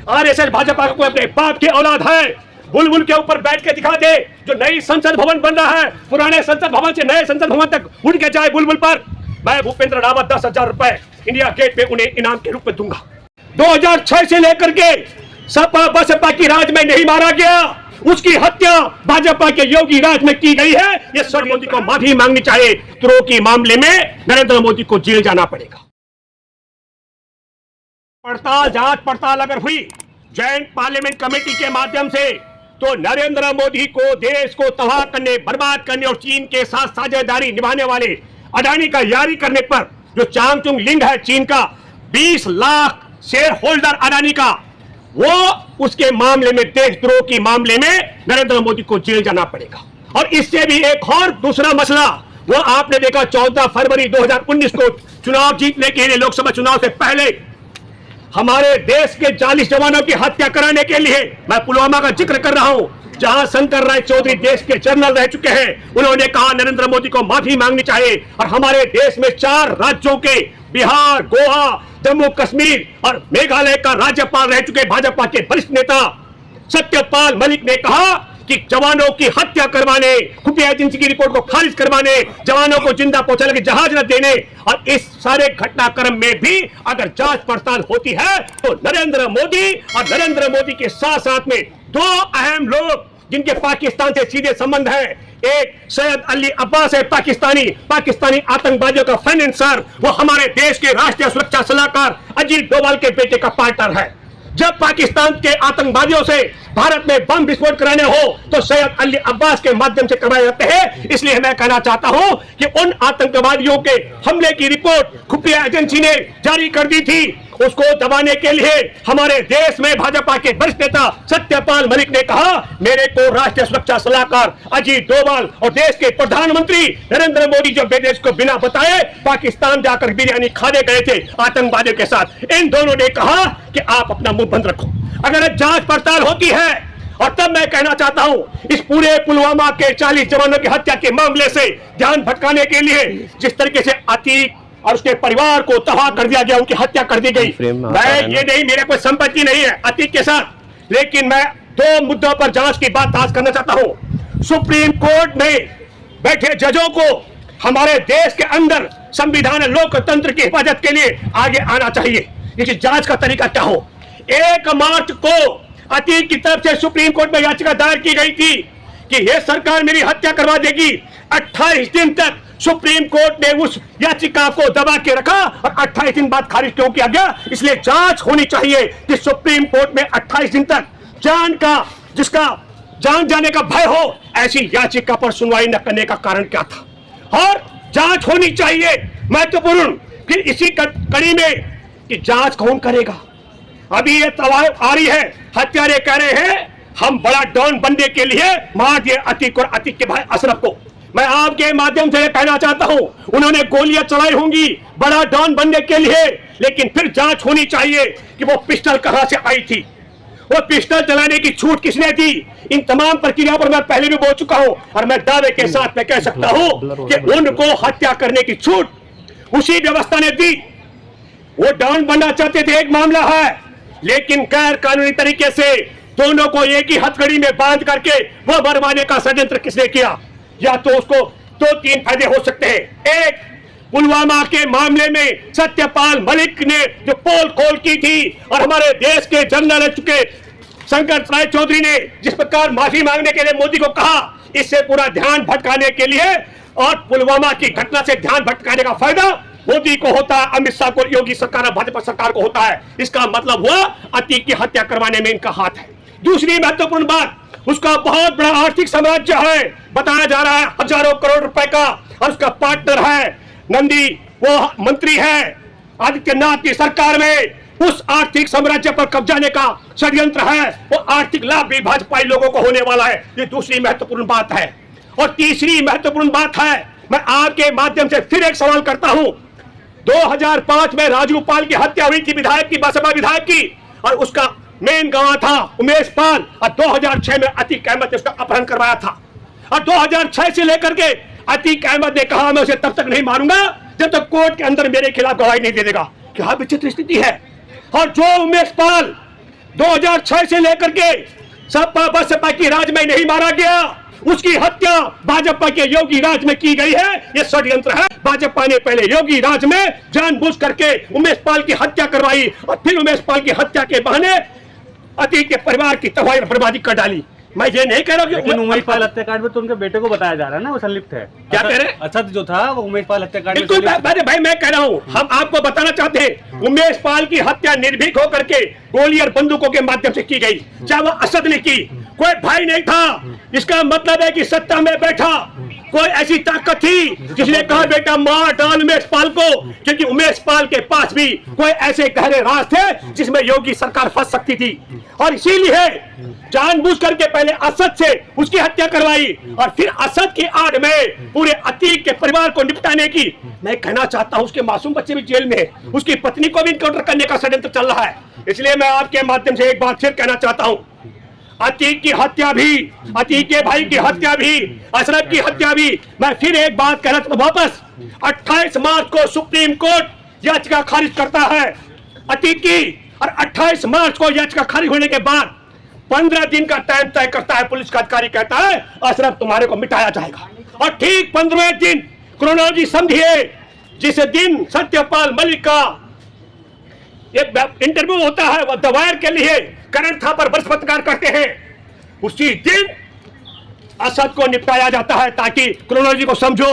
RSS Bhajpa का कोई अपने बाप की औलाद है, बुलबुल के ऊपर बैठ के दिखा दे। जो नई संसद भवन बन रहा है, पुराने संसद भवन से नए संसद भवन तक उड़ के जाए बुलबुल पर, मैं भूपेंद्र रावत 10,000 रुपए इंडिया गेट पे उन्हें इनाम के रूप में दूंगा। 2006 से लेकर के सपा बसपा की राज में नहीं मारा गया, उसकी हत्या भाजपा के योगी राज में की गई है। ये सर मोदी को माफी मांगनी चाहिए। द्रोह के मामले में नरेंद्र मोदी को जेल जाना पड़ेगा। पड़ताल, जांच पड़ताल अगर हुई जॉइंट पार्लियामेंट कमेटी के माध्यम से, तो नरेंद्र मोदी को देश को तबाह करने, बर्बाद करने और चीन के साथ साझेदारी निभाने वाले अडानी का यारी करने पर जो चांगचुंग लिंग है चीन का 20 लाख शेयर होल्डर अडानी का, वो उसके मामले में, देशद्रोह की मामले में नरेंद्र मोदी को जेल जाना पड़ेगा। और इससे भी एक और दूसरा मसला, वो आपने देखा 14 फरवरी 2019 को चुनाव जीतने के लिए, लोकसभा चुनाव से पहले हमारे देश के 40 जवानों की हत्या कराने के लिए, मैं पुलवामा का जिक्र कर रहा हूं, जहां शंकर राय चौधरी देश के जनरल रह चुके हैं, उन्होंने कहा नरेंद्र मोदी को माफी मांगनी चाहिए। और हमारे देश में 4 राज्यों के, बिहार, गोवा, जम्मू कश्मीर और मेघालय का राज्यपाल रह चुके भाजपा के वरिष्ठ नेता सत्यपाल मलिक ने कहा कि जवानों की हत्या करवाने, खुफिया एजेंसी की रिपोर्ट को खारिज करवाने, जवानों को जिंदा पहुंचाने के जहाज न देने, और इस सारे घटनाक्रम में भी अगर जांच पड़ताल होती है तो नरेंद्र मोदी और नरेंद्र मोदी के साथ साथ में 2 अहम लोग जिनके पाकिस्तान से सीधे संबंध है, एक सैयद अली अब्बास है, पाकिस्तानी आतंकवादियों का फाइनेंसर, वो हमारे देश के राष्ट्रीय सुरक्षा सलाहकार अजीत डोभाल के बेटे का पार्टनर है। जब पाकिस्तान के आतंकवादियों से भारत में बम विस्फोट कराने हो तो सैयद अली अब्बास के माध्यम से करवाए जाते हैं। इसलिए मैं कहना चाहता हूं कि उन आतंकवादियों के हमले की रिपोर्ट खुफिया एजेंसी ने जारी कर दी थी, उसको दबाने के लिए हमारे देश में भाजपा के वरिष्ठ नेता सत्यपाल मलिक ने कहा मेरे को राष्ट्रीय सुरक्षा सलाहकार अजीत डोभाल और देश के प्रधानमंत्री नरेंद्र मोदी जो विदेश को बिना बताए पाकिस्तान जाकर बिरयानी खाने गए थे आतंकवादियों के साथ, इन दोनों ने कहा कि आप अपना मुंह बंद रखो। अगर जांच पड़ताल होती है, और तब मैं कहना चाहता हूं इस पूरे पुलवामा के 40 जवानों की हत्या के मामले से ध्यान भटकाने के लिए जिस तरीके से अतीक और उसके परिवार को तबाह कर दिया गया, उनकी हत्या कर दी गई, मैं ये नहीं, मेरे कोई संपत्ति नहीं है अतीक के साथ, लेकिन मैं 2 मुद्दों पर जांच की बात आज करना चाहता हूं। सुप्रीम कोर्ट में बैठे जजों को हमारे देश के अंदर संविधान लोकतंत्र की हिफाजत के लिए आगे आना चाहिए। इसकी जांच का तरीका क्या हो। 1 मार्च को अतीक की तरफ से सुप्रीम कोर्ट में याचिका दायर की गई थी कि यह सरकार मेरी हत्या करवा देगी। 28 दिन तक सुप्रीम कोर्ट ने उस याचिका को दबा के रखा और 28 दिन बाद खारिज क्यों किया गया। इसलिए जांच होनी चाहिए कि सुप्रीम कोर्ट में 28 दिन तक जिसका जान जाने का भय हो, ऐसी याचिका पर सुनवाई न करने का कारण क्या था। और जांच होनी चाहिए महत्वपूर्ण। फिर इसी कड़ी में कि जांच कौन करेगा। अभी ये तवार आ रही है, हत्यारे कह रहे हैं हम बड़ा डॉन बनने के लिए मार दिए अतीक और अतीक के भाई अशरफ को। मैं आपके माध्यम से कहना चाहता हूं उन्होंने गोलियां चलाई होंगी बड़ा डॉन बनने के लिए, लेकिन फिर जांच होनी चाहिए कि वो पिस्टल कहां से आई थी, वो पिस्टल चलाने की छूट किसने दी। इन तमाम प्रक्रिया पर मैं पहले भी बोल चुका हूं और मैं दावे के साथ मैं कह सकता हूं कि उनको हत्या करने की छूट उसी व्यवस्था ने दी। वो डॉन बनना चाहते थे, एक मामला है, लेकिन गैर कानूनी तरीके से दोनों को एक ही हथकड़ी में बांध करके वो मरवाने का षड्यंत्र किसने किया। या तो उसको 2-3 फायदे हो सकते हैं। एक, पुलवामा के मामले में सत्यपाल मलिक ने जो पोल खोल की थी और हमारे देश के जनरल रह चुके शंकर राय चौधरी ने जिस प्रकार माफी मांगने के लिए मोदी को कहा, इससे पूरा ध्यान भटकाने के लिए और पुलवामा की घटना से ध्यान भटकाने का फायदा मोदी को होता है, अमित शाह को, योगी सरकार और भाजपा सरकार को होता है। इसका मतलब हुआ अतीक की हत्या करवाने में इनका हाथ है। दूसरी महत्वपूर्ण बात, उसका बहुत बड़ा आर्थिक साम्राज्य है, बताया जा रहा है हजारों करोड़ रुपए का, और उसका पार्टनर है नंदी, वो मंत्री है आदित्यनाथ की सरकार में। उस आर्थिक साम्राज्य पर कब्जाने का षड्यंत्र है, वो आर्थिक लाभ भी भाजपाई लोगों को होने वाला है। ये दूसरी महत्वपूर्ण बात है। और तीसरी महत्वपूर्ण बात है, मैं आपके माध्यम से फिर एक सवाल करता हूं। 2005 में राजू पाल की हत्या हुई थी, विधायक की, बसपा विधायक की, और उसका मेन गवाह था उमेश पाल, और 2006 में अतीक अहमद ने उसका अपहरण करवाया था। और 2006 से लेकर के अतीक अहमद ने कहा मैं उसे तब तक नहीं मारूंगा जब तक कोर्ट के अंदर मेरे खिलाफ गवाही नहीं दे देगा। क्या विचित्र स्थिति है। और जो उमेश पाल 2006 से लेकर के सपा बसपा की राज में नहीं मारा गया, उसकी हत्या भाजपा के योगी राज में की गई है। ये षड्यंत्र है। भाजपा ने पहले योगी राज में जानबूझ करके उमेश पाल की हत्या करवाई और फिर उमेश पाल की हत्या के बहाने अतीक के परिवार की तबाही और बर्बादी कर डाली। मैं ये नहीं कह रहा हूँ कि उमेश पाल हत्याकांड में तो उनके बेटे को बताया जा रहा है ना वो संलिप्त है। क्या कह रहे? असद जो था वो उमेश पाल हत्याकांड में बिल्कुल भाई मैं कह रहा हूँ, हम आपको बताना चाहते हैं उमेश पाल की हत्या निर्भीक होकर के गोली और बंदूकों के माध्यम से की गई, चाहे वो असद ने की, कोई भाई नहीं था। इसका मतलब है कि सत्ता में बैठा कोई ऐसी ताकत थी जिसने कहा बेटा मार डाल उमेश पाल को, क्योंकि उमेश पाल के पास भी कोई ऐसे गहरे राज थे जिसमें योगी सरकार फंस सकती थी। और इसीलिए जानबूझ करके पहले असद से उसकी हत्या करवाई और फिर असद की आड़ में पूरे अतीक के परिवार को निपटाने की। मैं कहना चाहता हूं उसके मासूम बच्चे भी जेल में है, उसकी पत्नी को भी इनकाउंटर करने का षड्यंत्र चल रहा है। इसलिए मैं आपके माध्यम से एक बात फिर कहना चाहता हूं, अतीक की हत्या भी, अतीक के भाई की हत्या भी, अशरफ की हत्या भी, मैं फिर एक बात कहना चाहता हूं वापस 28 मार्च को सुप्रीम कोर्ट याचिका खारिज करता है अतीक की, और 28 मार्च को याचिका खारिज होने के बाद 15 दिन का टाइम तय करता है। पुलिस का अधिकारी कहता है अशरफ तुम्हारे को मिटाया जाएगा, और ठीक 15वें दिन क्रोनोलॉजी समझिए, जिस दिन सत्यपाल मलिक का एक इंटरव्यू होता है वो द वायर के लिए करण थापर वर्ष पत्रकार करते हैं, उसी दिन असद को निपटाया जाता है। ताकि क्रोनोलॉजी को समझो,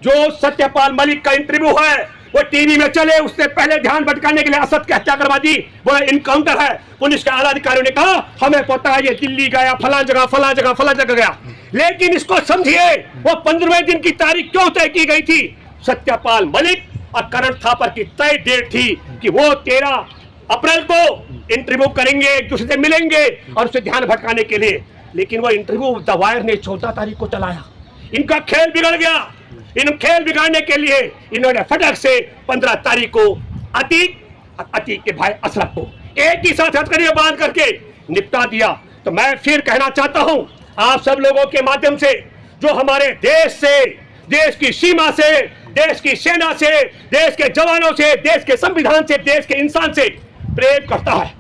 जो सत्यपाल मलिक का इंटरव्यू है वो टीवी में चले, उससे पहले ध्यान भटकाने के लिए असद की हत्या करवा दी। बोला इनकाउंटर है। पुलिस के आला अधिकारियों ने कहा हमें पता है ये दिल्ली गया, फला जगह फला जगह फला जगह गया। लेकिन इसको समझिए वो 15वें दिन की तारीख क्यों तय की गई थी? सत्यपाल मलिक और करण थापर की तय डेट थी कि वो 13 अप्रैल को इंटरव्यू करेंगे, एक दूसरे से मिलेंगे और उसे ध्यान भटकाने के लिए। लेकिन वो इंटरव्यू द वायर ने 14 तारीख को चलाया। इनका खेल बिगड़ गया। इन खेल बिगाड़ने के लिए इन्होंने फटक से 15 तारीख को अतीक और अतीक के भाई अशरफ को एक ही साथ हथकड़ियां बांध करके निपटा दिया। तो मैं फिर कहना चाहता हूं आप सब लोगों के माध्यम से, जो हमारे देश से, देश की सीमा से, देश की सेना से, देश के जवानों से, देश के संविधान से, देश के इंसान से प्रेम करता है,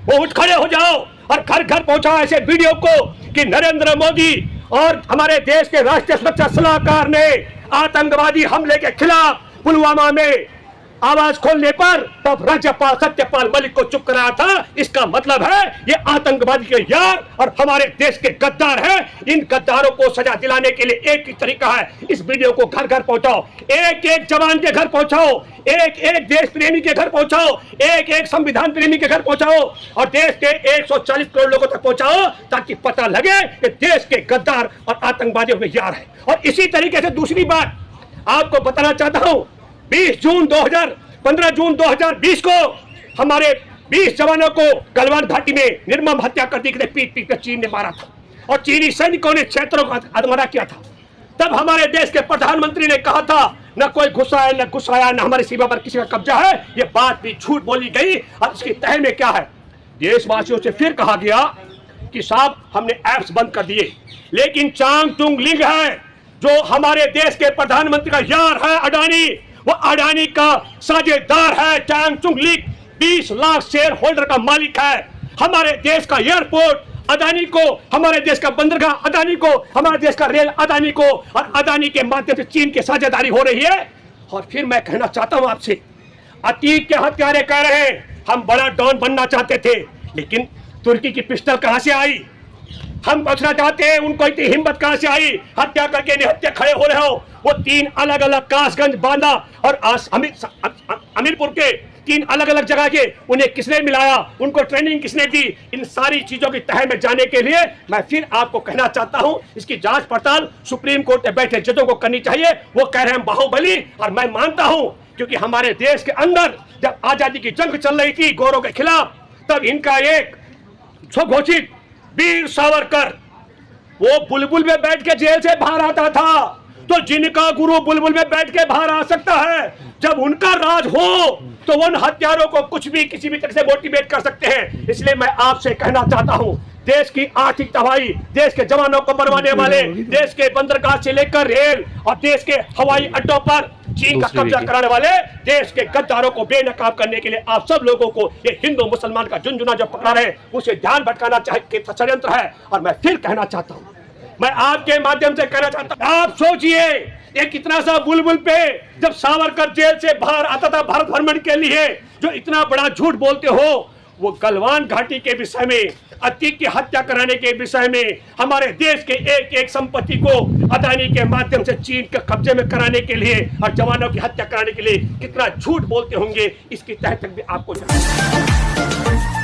वो उठ खड़े हो जाओ और घर घर पहुंचाओ ऐसे वीडियो को कि नरेंद्र मोदी और हमारे देश के राष्ट्रीय सुरक्षा सलाहकार ने आतंकवादी हमले के खिलाफ पुलवामा में आवाज खोलने पर तब राज्यपाल सत्यपाल मलिक को चुप कराया था। इसका मतलब है ये आतंकवादी के यार और हमारे देश के गद्दार हैं। इन गद्दारों को सजा दिलाने के लिए एक ही तरीका है, इस वीडियो को घर घर पहुंचाओ, एक एक जवान के घर पहुंचाओ, एक एक देश प्रेमी के घर पहुंचाओ, एक एक संविधान प्रेमी के घर पहुंचाओ और देश के 140 करोड़ लोगों तक पहुंचाओ, ताकि पता लगे कि देश के गद्दार और आतंकवादियों में यार है। और इसी तरीके से दूसरी बात आपको बताना चाहता हूं, 15 जून 2020 को हमारे 20 जवानों को गलवान घाटी में निर्मम हत्या कर दी, पीट पीट कर चीन ने मारा था और चीनी सैनिकों ने क्षेत्रों का अधमरा किया था। तब हमारे देश के प्रधानमंत्री ने कहा था न कोई घुसा है, न घुस आया, न हमारी सीमा पर किसी का कब्जा है। ये बात भी झूठ बोली गई और इसकी तह में क्या है, देशवासियों से फिर कहा गया कि साहब हमने ऐप्स बंद कर दिए, लेकिन चांग तुंग लिंग है जो हमारे देश के प्रधानमंत्री का यार है अडानी, वो अडानी का साझेदार है। चांग चुंग लीग 20 लाख शेयर होल्डर का मालिक है। हमारे देश का एयरपोर्ट अडानी को, हमारे देश का बंदरगाह अडानी को, हमारे देश का रेल अडानी को, और अडानी के माध्यम से चीन की साझेदारी हो रही है। और फिर मैं कहना चाहता हूं आपसे, अतीक के हत्यारे कह रहे हैं हम बड़ा डॉन बनना चाहते थे, लेकिन तुर्की की पिस्टल कहां से आई? हम पूछना चाहते हैं उनको इतनी हिम्मत कहां से आई? हत्या करके निहत्या खड़े हो रहे हो। वो 3 अलग अलग कासगंज, बांदा और अमीरपुर के 3 अलग अलग जगह के, उन्हें किसने मिलाया, उनको ट्रेनिंग किसने दी? इन सारी चीजों की तह में जाने के लिए मैं फिर आपको कहना चाहता हूं, इसकी जांच पड़ताल सुप्रीम कोर्ट में बैठे जजों को करनी चाहिए। वो कह रहे हैं बाहुबली, और मैं मानता हूं क्योंकि हमारे देश के अंदर जब आजादी की जंग चल रही थी गोरों के खिलाफ, तब इनका एक स्वघोषित वीर सावरकर वो बुलबुल में बैठ के जेल से बाहर आता था। तो जिनका गुरु बुलबुल में बैठ के बाहर आ सकता है, जब उनका राज हो तो उन हत्यारों को कुछ भी किसी भी तरह से मोटिवेट कर सकते हैं। इसलिए मैं आपसे कहना चाहता हूं, देश की आर्थिक तबाही, देश के जवानों को मरवाने वाले, देश के बंदरगाह से लेकर रेल और देश के हवाई अड्डों पर चीन का दूसरी कब्जा देखिए। कराने वाले देश के गद्दारों को बेनकाब करने के लिए आप सब लोगों को ये हिंदू मुसलमान का झुंझुना जो पकड़ा रहे उसे ध्यान भटकाना चाहे षड्यंत्र है। और मैं फिर कहना चाहता हूं, मैं आपके माध्यम से कहना चाहता हूं, आप सोचिए एक इतना सा बुलबुल पे जब सावरकर जेल से बाहर आता था भारत भ्रमण के लिए, जो इतना बड़ा झूठ बोलते हो, वो गलवान घाटी के विषय में, अतीक की हत्या कराने के विषय में, हमारे देश के एक एक संपत्ति को अदानी के माध्यम से चीन के कब्जे में कराने के लिए और जवानों की हत्या कराने के लिए कितना झूठ बोलते होंगे, इसकी तह तक भी आपको जानना है।